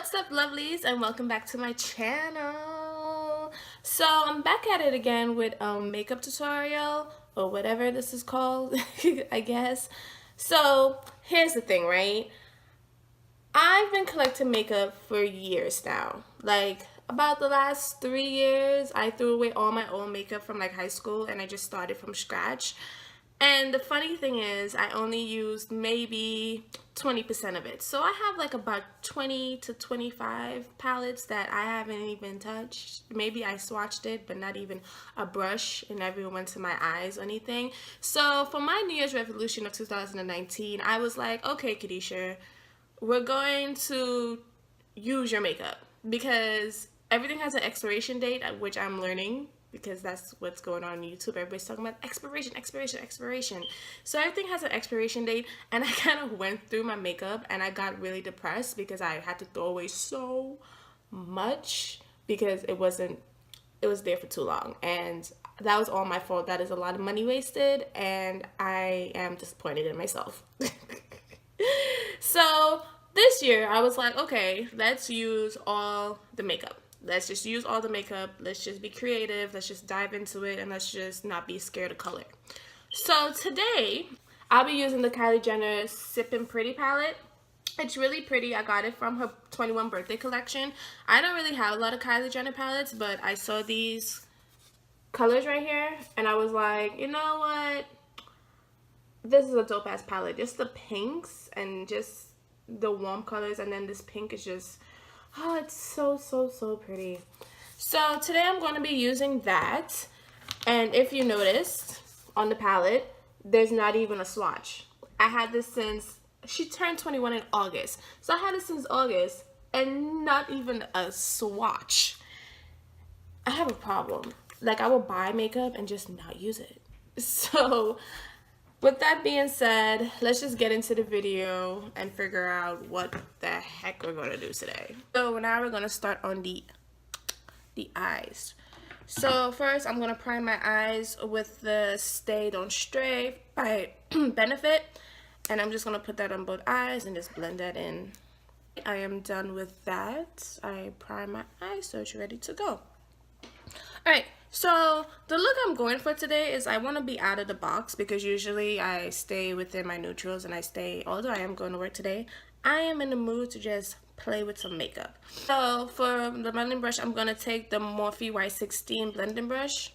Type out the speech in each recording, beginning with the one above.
What's up, lovelies, and welcome back to my channel. So I'm back at it again with makeup tutorial or whatever this is called. I guess. So here's the thing, right? I've been collecting makeup for years now. Like about the last 3 years, I threw away all my old makeup from like high school and I just started from scratch. And the funny thing is, I only used maybe 20% of it. So I have like about 20 to 25 palettes that I haven't even touched. Maybe I swatched it, but not even a brush. It never went to my eyes or anything. So for my New Year's resolution of 2019, I was like, okay, Kadisha, we're going to use your makeup because everything has an expiration date, which I'm learning because that's what's going on YouTube. Everybody's talking about expiration. So everything has an expiration date, and I kind of went through my makeup and I got really depressed because I had to throw away so much because it was there for too long, and that was all my fault. That is a lot of money wasted, and I am disappointed in myself. So this year I was like, okay, let's use all the makeup. Let's just use all the makeup. Let's just be creative. Let's just dive into it, and let's just not be scared of color. So today I'll be using the Kylie Jenner Sipping Pretty palette. It's really pretty. I got it from her 21 birthday collection. I don't really have a lot of Kylie Jenner palettes, but I saw these colors right here and I was like, you know what? This is a dope ass palette. Just the pinks and just the warm colors, and then this pink is just, oh, it's so pretty. So today I'm going to be using that, and if you noticed on the palette, there's not even a swatch. I had this since she turned 21 in August, so I had it since August and not even a swatch. I have a problem. Like, I will buy makeup and just not use it. So with that being said, let's just get into the video and figure out what the heck we're gonna do today. So now we're gonna start on the eyes. So first I'm gonna prime my eyes with the Stay Don't Stray by Benefit, and I'm just gonna put that on both eyes and just blend that in. I am done with that. I prime my eyes, so it's ready to go. Alright, so the look I'm going for today is I want to be out of the box because usually I stay within my neutrals and although I am going to work today, I am in the mood to just play with some makeup. So for the blending brush, I'm going to take the Morphe Y16 blending brush.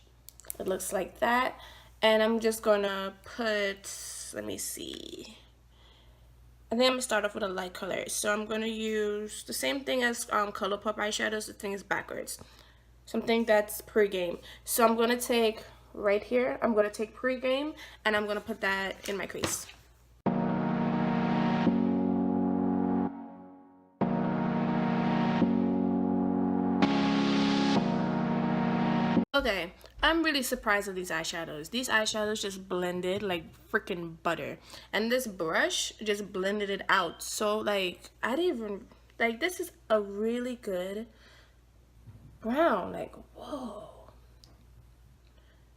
It looks like that. And I'm just going to put, let me see. I think I'm going to start off with a light color. So I'm going to use the same thing as ColourPop eyeshadows. The thing is backwards. Something that's pregame. So I'm going to take right here, I'm going to take pregame, and I'm going to put that in my crease. Okay, I'm really surprised at these eyeshadows. These eyeshadows just blended like freaking butter. And this brush just blended it out. So like, I didn't even, like, this is a really good brown. Like, whoa.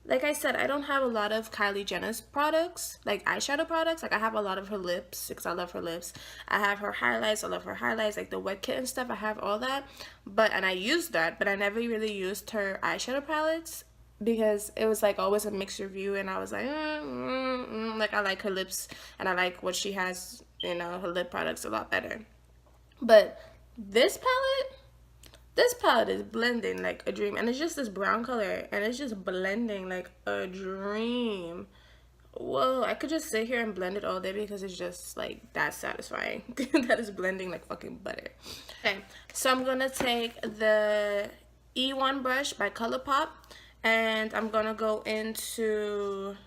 Like I said, I don't have a lot of Kylie Jenner's products, like eyeshadow products. Like, I have a lot of her lips because I love her lips. I have her highlights. I love her highlights, like the Wet Kit and stuff. I have all that, and I used that, but I never really used her eyeshadow palettes because it was like always a mixed review, and I was like, like, I like her lips and I like what she has, you know, her lip products a lot better. But this palette is blending like a dream, and it's just this brown color, and it's just blending like a dream. Whoa, I could just sit here and blend it all day because it's just like that satisfying. That is blending like fucking butter. Okay, so I'm gonna take the E1 brush by ColourPop, and I'm gonna go into,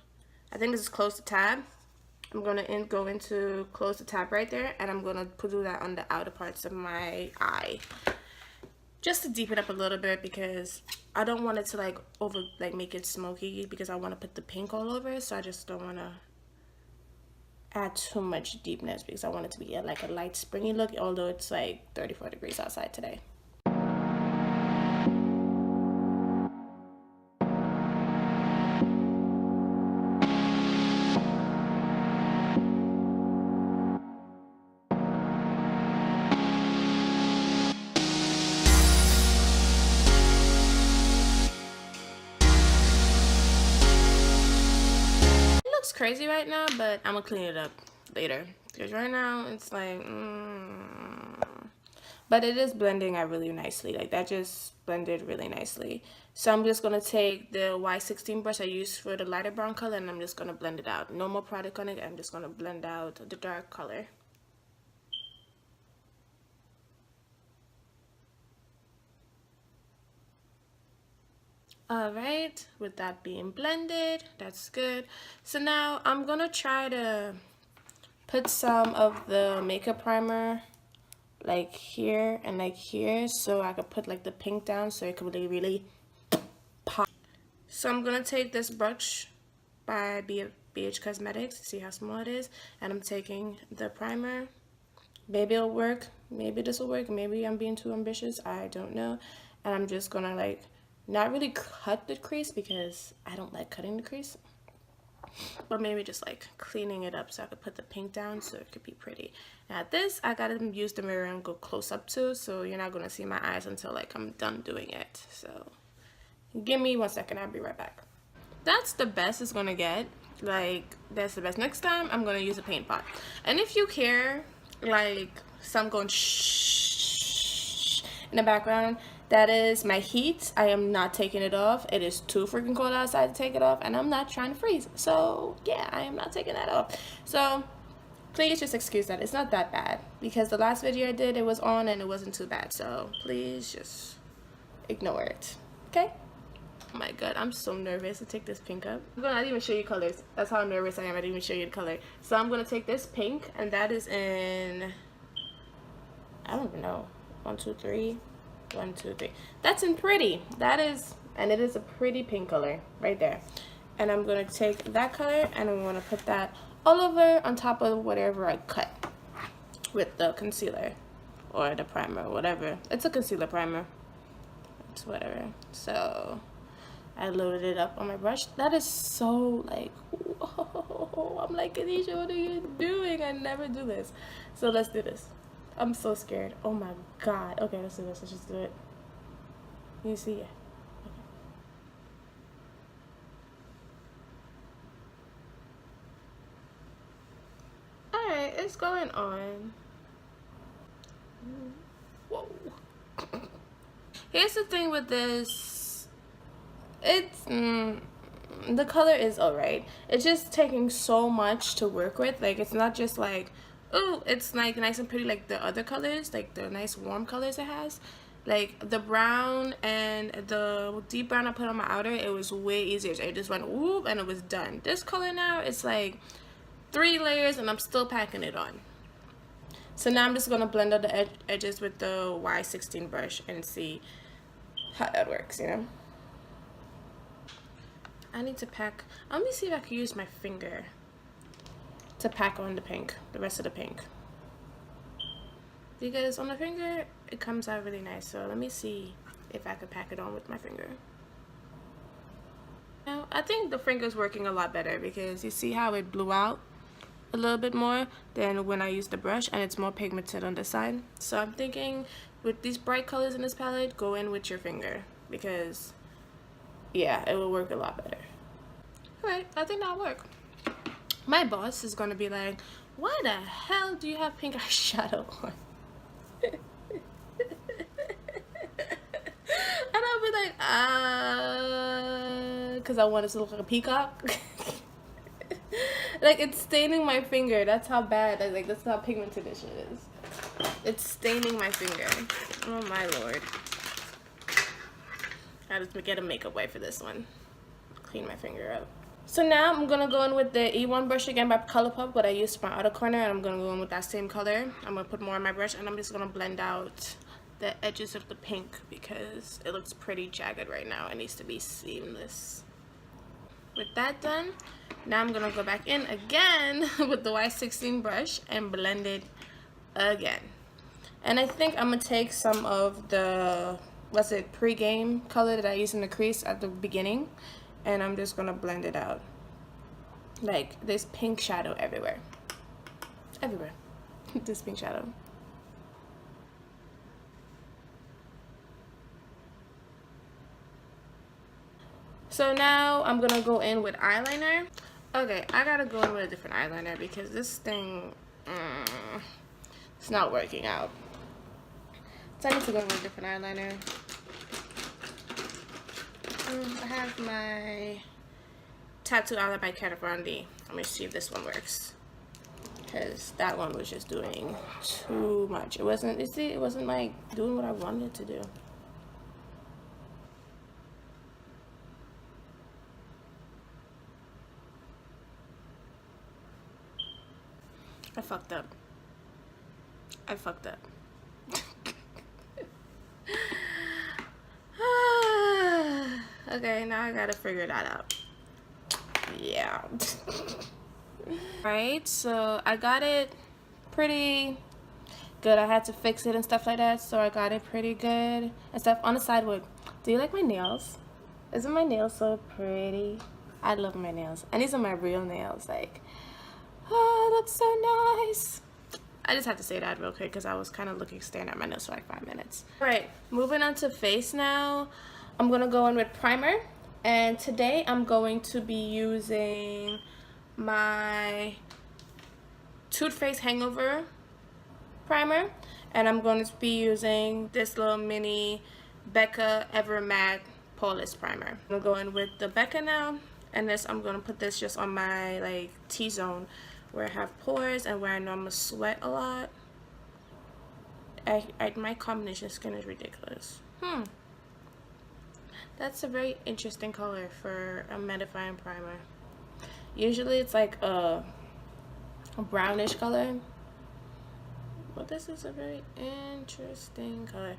I think this is Close to Tab. I'm gonna go into Close to Tab right there, and I'm gonna do that on the outer parts of my eye, just to deepen up a little bit because I don't want it to make it smoky because I want to put the pink all over, so I just don't want to add too much deepness because I want it to be like a light springy look, although it's like 34 degrees outside today. looks crazy right now, but I'm gonna clean it up later. Because right now, it's like, but it is blending out really nicely. Like, that just blended really nicely. So I'm just gonna take the Y16 brush I used for the lighter brown color, and I'm just gonna blend it out. No more product on it. I'm just gonna blend out the dark color. Alright, with that being blended, that's good. So now I'm gonna try to put some of the makeup primer like here and like here, so I could put like the pink down so it could really pop. So I'm gonna take this brush by BH Cosmetics, see how small it is, and I'm taking the primer. Maybe it'll work, maybe this will work, maybe I'm being too ambitious, I don't know. And I'm just gonna like not really cut the crease because I don't like cutting the crease, but maybe just like cleaning it up so I could put the pink down so it could be pretty. Now this I gotta use the mirror and go close up to, so you're not gonna see my eyes until like I'm done doing it. So give me 1 second, I'll be right back. That's the best it's gonna get. Like, that's the best. Next time I'm gonna use a paint pot. And if you hear like some going shh in the background, that is my heat. I am not taking it off. It is too freaking cold outside to take it off, and I'm not trying to freeze. So yeah, I am not taking that off. So please just excuse that. It's not that bad because the last video I did, it was on and it wasn't too bad. So please just ignore it. Okay? Oh my god, I'm so nervous to take this pink up. I'm gonna not even show you colors. That's how nervous I am. I didn't even show you the color. So I'm gonna take this pink, and that is in, I don't even know, 1, 2, 3. 1, 2, 3. That's in Pretty. That is, and it is a pretty pink color right there. And I'm gonna take that color and I'm gonna put that all over on top of whatever I cut with the concealer or the primer, whatever. It's a concealer primer. It's whatever. So I loaded it up on my brush. That is so like, whoa. I'm like, Kanisha, what are you doing? I never do this. So let's do this. I'm so scared. Oh my god. Okay, let's do this. Let's just do it. You see it? Okay. Alright, it's going on. Whoa. Here's the thing with this. It's the color is alright. It's just taking so much to work with. Like, it's not just like, oh, it's like nice and pretty like the other colors, like the nice warm colors it has. Like the brown and the deep brown I put on my outer, it was way easier. So it just went whoop and it was done. This color now, it's like 3 layers and I'm still packing it on. So now I'm just gonna blend out the edges with the Y16 brush and see how that works, you know. I need to pack. Let me see if I can use my finger to pack on the pink, the rest of the pink, because on the finger it comes out really nice. So let me see if I can pack it on with my finger. Now I think the finger's working a lot better because you see how it blew out a little bit more than when I used the brush, and it's more pigmented on this side. So I'm thinking with these bright colors in this palette, go in with your finger because yeah, it will work a lot better. Alright, I think that'll work. My boss is gonna be like, why the hell do you have pink eyeshadow on? And I'll be like, because I want it to look like a peacock. Like, it's staining my finger. That's how bad, like, that's how pigmented this shit is. It's staining my finger. Oh my lord. I just get a makeup wipe for this one. Clean my finger up. So now I'm gonna go in with the E1 brush again by Colourpop, what I used for my outer corner, and I'm gonna go in with that same color. I'm gonna put more on my brush, and I'm just gonna blend out the edges of the pink because it looks pretty jagged right now. It needs to be seamless. With that done, now I'm gonna go back in again with the Y16 brush and blend it again. And I think I'm gonna take some of the, what's it, pre-game color that I used in the crease at the beginning, and I'm just gonna blend it out. Like, there's pink shadow everywhere. Everywhere. This pink shadow. So now I'm gonna go in with eyeliner. Okay, I gotta go in with a different eyeliner because this thing, it's not working out. So I need to go in with a different eyeliner. I have my Tattoo Eyeliner by Kat Von D. Let me see if this one works. Because that one was just doing too much. It wasn't, you see, it wasn't like doing what I wanted it to do. I fucked up. I fucked up. Okay, now I gotta figure that out. Yeah. Alright, so I got it pretty good. I had to fix it and stuff like that, so I got it pretty good and stuff. On the side, wood. Do you like my nails? Isn't my nails so pretty? I love my nails. And these are my real nails. Like, oh, it looks so nice. I just have to say that real quick because I was kind of staring at my nails for like 5 minutes. Alright, moving on to face now. I'm going to go in with primer. And today I'm going to be using my Too Faced Hangover primer. And I'm going to be using this little mini Becca Ever Matte Poreless primer. I'm going to go in with the Becca now. And this, I'm going to put this just on my like T-zone where I have pores and where I know I'm going to sweat a lot. My combination skin is ridiculous. That's a very interesting color for a mattifying primer. Usually it's like a brownish color, but this is a very interesting color.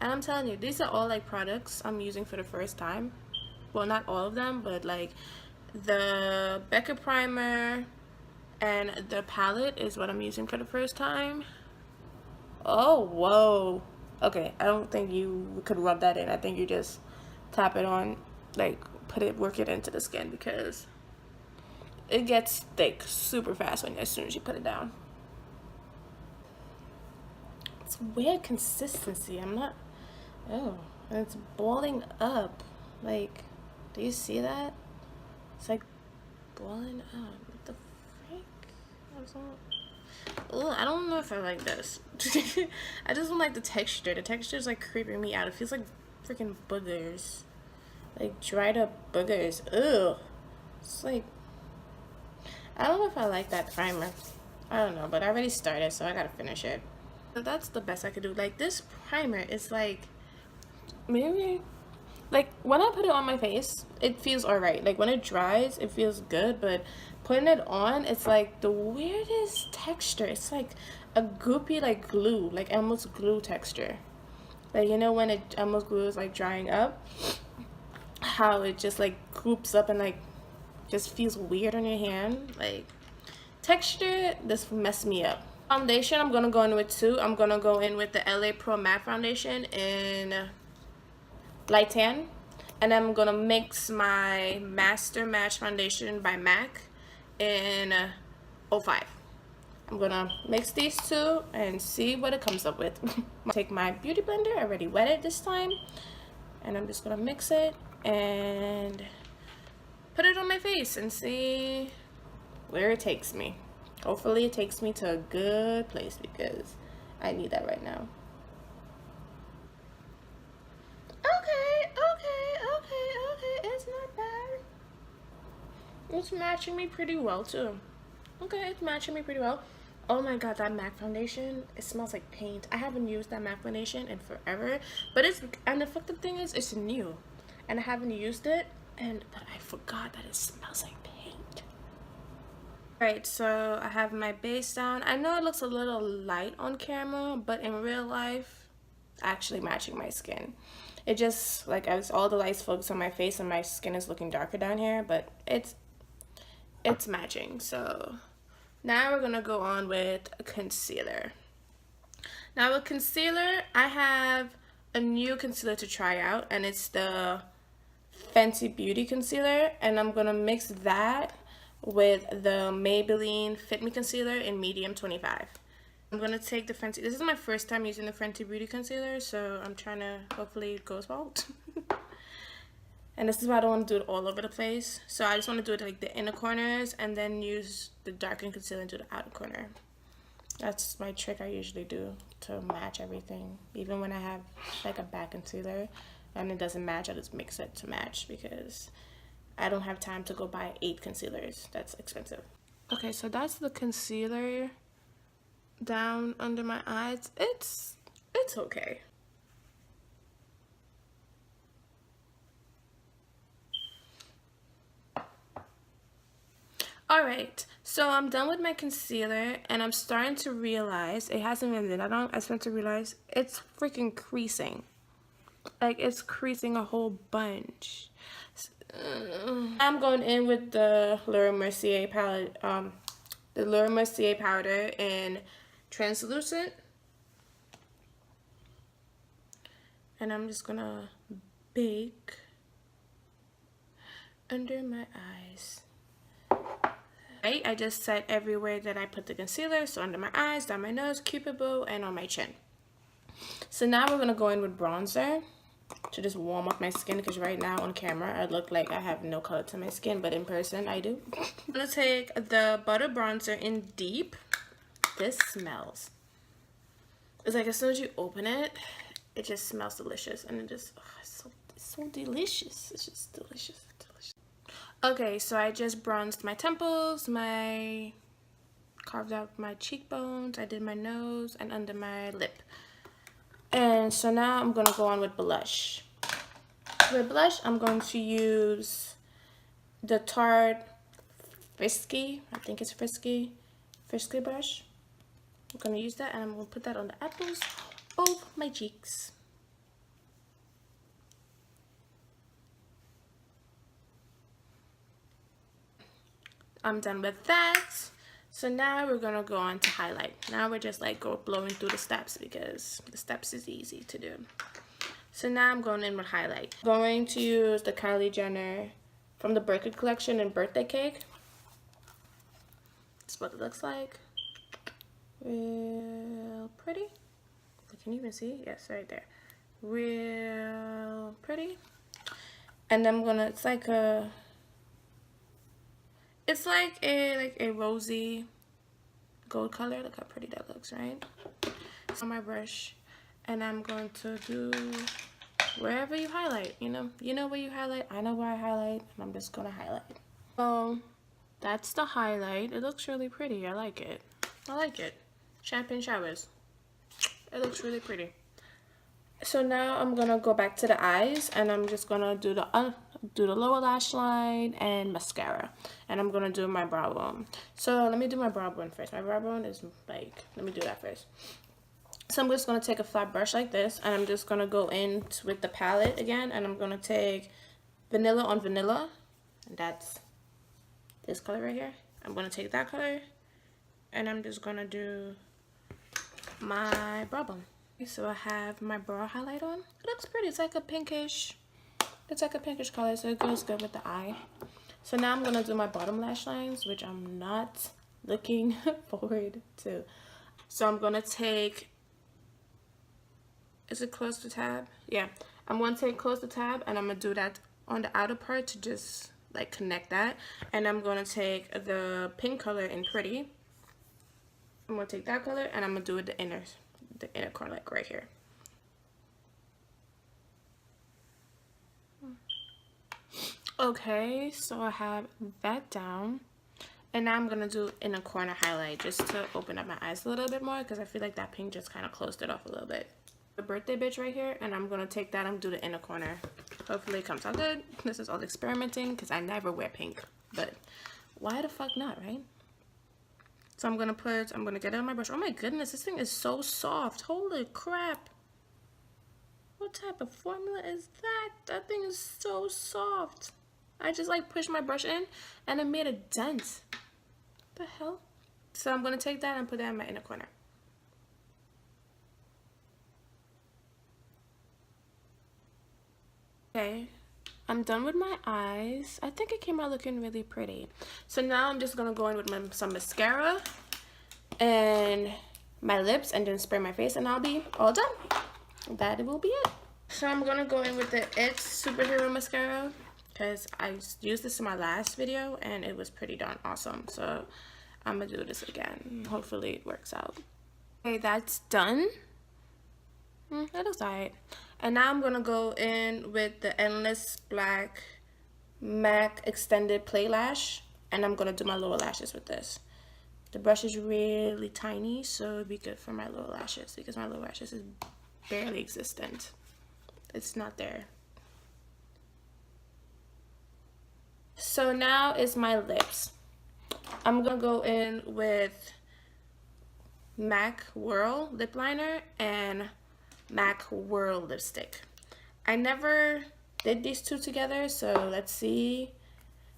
And I'm telling you, these are all like products I'm using for the first time. Well, not all of them, but like the Becca primer and the palette is what I'm using for the first time. Oh, whoa. Okay, I don't think you could rub that in. I think you just tap it on, like work it into the skin because it gets thick super fast as soon as you put it down. It's weird consistency. I'm not, oh, and it's boiling up. Like, do you see that? It's like boiling up. What the frick? Ugh, I don't know if I like this. I just don't like the texture. The texture is like creeping me out. It feels like freaking boogers, like dried up boogers. Ugh. It's like, I don't know if I like that primer. I don't know, but I already started, so I gotta finish it. So that's the best I could do. Like, this primer is like, maybe, like when I put it on my face, it feels alright. Like when it dries, it feels good, but putting it on, it's like the weirdest texture. It's like a goopy, like glue, like almost glue texture. Like, you know when it almost glue is like drying up, how it just like groups up and like just feels weird on your hand. Like, texture, this messed me up. Foundation, I'm gonna go in with two. I'm gonna go in with the LA Pro Matte Foundation in Light Tan, and I'm gonna mix my Master Match Foundation by MAC in 05. I'm gonna mix these two and see what it comes up with. Take my beauty blender, I already wet it this time, and I'm just gonna mix it and put it on my face and see where it takes me. Hopefully it takes me to a good place because I need that right now. Okay, it's not bad. It's matching me pretty well too. Okay, it's matching me pretty well. Oh my god, that MAC foundation, it smells like paint. I haven't used that MAC foundation in forever, but and the fucked up thing is, it's new, and I haven't used it, but I forgot that it smells like paint. Alright, so I have my base down. I know it looks a little light on camera, but in real life, it's actually matching my skin. It just, like, as all the lights focus on my face and my skin is looking darker down here, but it's matching. So now we're gonna go on with a concealer. Now with concealer, I have a new concealer to try out, and it's the Fenty Beauty concealer, and I'm gonna mix that with the Maybelline Fit Me concealer in medium 25. I'm gonna take the Fenty, this is my first time using the Fenty Beauty concealer, so I'm trying to, hopefully it goes well. And this is why I don't want to do it all over the place. So I just want to do it like the inner corners and then use the darken concealer and do the outer corner. That's my trick I usually do to match everything. Even when I have like a back concealer and it doesn't match, I just mix it to match because I don't have time to go buy 8 concealers. That's expensive. Okay, so that's the concealer down under my eyes. It's okay. Alright, so I'm done with my concealer and I'm starting to realize, it hasn't even been that long, I'm starting to realize it's freaking creasing. Like, it's creasing a whole bunch. I'm going in with the Laura Mercier palette, the Laura Mercier powder in translucent. And I'm just gonna bake under my eyes. Right, I just set everywhere that I put the concealer, so under my eyes, down my nose, cupid bow, and on my chin. So now we're gonna go in with bronzer to just warm up my skin, because right now on camera I look like I have no color to my skin, but in person I do. I'm gonna take the butter bronzer in deep. This smells, it's like as soon as you open it, it just smells delicious, and it just, oh, it's so delicious. It's just delicious. Okay, so I just bronzed my temples, carved out my cheekbones, I did my nose, and under my lip. And so now I'm gonna go on with blush. With blush, I'm going to use the Tarte Frisky, I think it's Frisky brush. I'm gonna use that, and I'm gonna put that on the apples of my cheeks. I'm done with that. So now we're gonna go on to highlight. Now we're just like blowing through the steps because the steps is easy to do. So now I'm going in with highlight. I'm going to use the Kylie Jenner from the Birkin collection in Birthday Cake. That's what it looks like. Real pretty. Can you even see? Yes, right there. Real pretty. And I'm gonna, it's like a rosy gold color. Look how pretty that looks, right? It's on my brush, and I'm going to do wherever you highlight. You know where you highlight. I know where I highlight, and I'm just gonna highlight. So that's the highlight. It looks really pretty. I like it. I like it. Champagne showers. It looks really pretty. So now I'm gonna go back to the eyes, and I'm just gonna do the lower lash line and mascara, and I'm gonna do my brow bone. So let me do my brow bone first. My brow bone is like, let me do that first. So I'm just gonna take a flat brush like this, and I'm just gonna go in with the palette again, and I'm gonna take Vanilla on Vanilla, and that's this color right here. I'm gonna take that color, and I'm just gonna do my brow bone. So I have my brow highlight on. It looks pretty. It's like a pinkish color, so it goes good with the eye. So now I'm gonna do my bottom lash lines, which I'm not looking forward to. So I'm gonna take, is it close to tab? Yeah, I'm gonna take close to tab, and I'm gonna do that on the outer part to just like connect that. And I'm gonna take the pink color in Pretty. I'm gonna take that color, and I'm gonna do it the inner corner, like right here. Okay, so I have that down, and now I'm gonna do inner corner highlight just to open up my eyes a little bit more, because I feel like that pink just kind of closed it off a little bit. The birthday bitch right here, and I'm gonna take that and do the inner corner. Hopefully it comes out good. This is all experimenting because I never wear pink, but why the fuck not, right? So I'm gonna get it on my brush. Oh my goodness, this thing is so soft. Holy crap. What type of formula is that? That thing is so soft. I just like pushed my brush in and it made a dent. What the hell? So I'm gonna take that and put that in my inner corner. Okay, I'm done with my eyes. I think it came out looking really pretty. So now I'm just gonna go in with some mascara and my lips, and then spray my face, and I'll be all done. That will be it. So I'm gonna go in with the It Superhero Mascara. because I used this in my last video and it was pretty darn awesome. So I'm gonna do this again. Hopefully it works out. Okay, that's done. That looks alright. And now I'm gonna go in with the Endless Black MAC Extended Play Lash, and I'm gonna do my lower lashes with this. The brush is really tiny, so it'd be good for my lower lashes because my lower lashes is barely existent. It's not there. So now is my lips. I'm gonna go in with MAC Whirl lip liner and MAC Whirl lipstick. I never did these two together, so let's see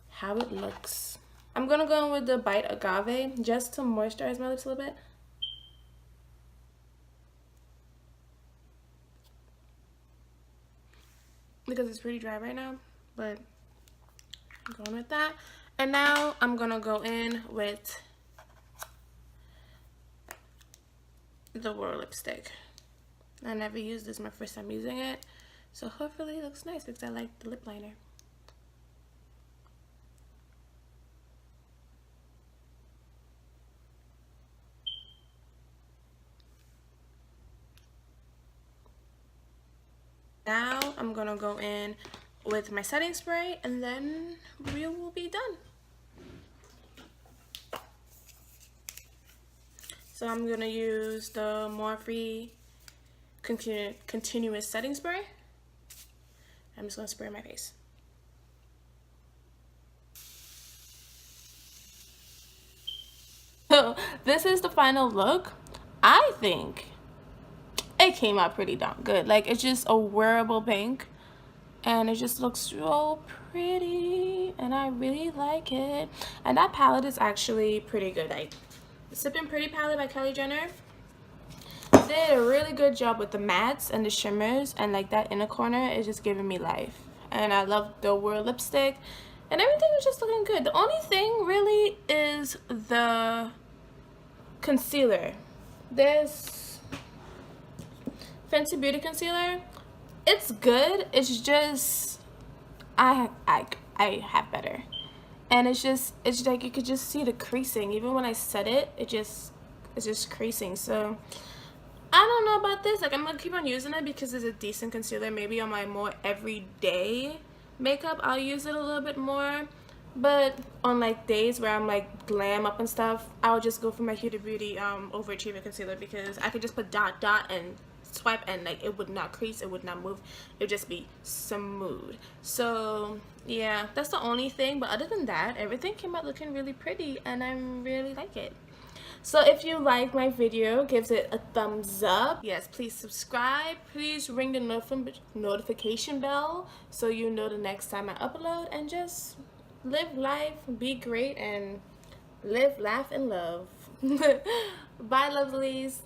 how it looks. I'm gonna go in with the Bite Agave just to moisturize my lips a little bit. Because it's pretty dry right now, but I'm going with that. And now I'm gonna go in with the Whirl lipstick. I never used this, my first time using it, so hopefully it looks nice because I like the lip liner. Now I'm gonna go in with my setting spray and then we will be done. So I'm gonna use the Morphe continuous setting spray. I'm just gonna spray my face. So this is the final look. I think it came out pretty darn good. Like, it's just a wearable pink and it just looks so pretty and I really like it. And that palette is actually pretty good. Like, the Sipping Pretty palette by Kylie Jenner did a really good job with the mattes and the shimmers, and like that inner corner is just giving me life. And I love the Whirl lipstick and everything is just looking good. The only thing really is the concealer. There's Fenty Beauty concealer. It's good. It's just I have better. And it's like you could just see the creasing. Even when I set it, it's just creasing. So I don't know about this. Like, I'm gonna keep on using it because it's a decent concealer. Maybe on my more everyday makeup I'll use it a little bit more. But on like days where I'm like glam up and stuff, I'll just go for my Huda Beauty Overachiever concealer because I could just put dot and swipe and like it would not crease, it would not move, it would just be smooth. So yeah, that's the only thing. But other than that, everything came out looking really pretty and I really like it. So if you like my video, give it a thumbs up. Yes, please subscribe. Please ring the notification bell so you know the next time I upload. And just live life, be great, and live, laugh, and love. Bye, lovelies.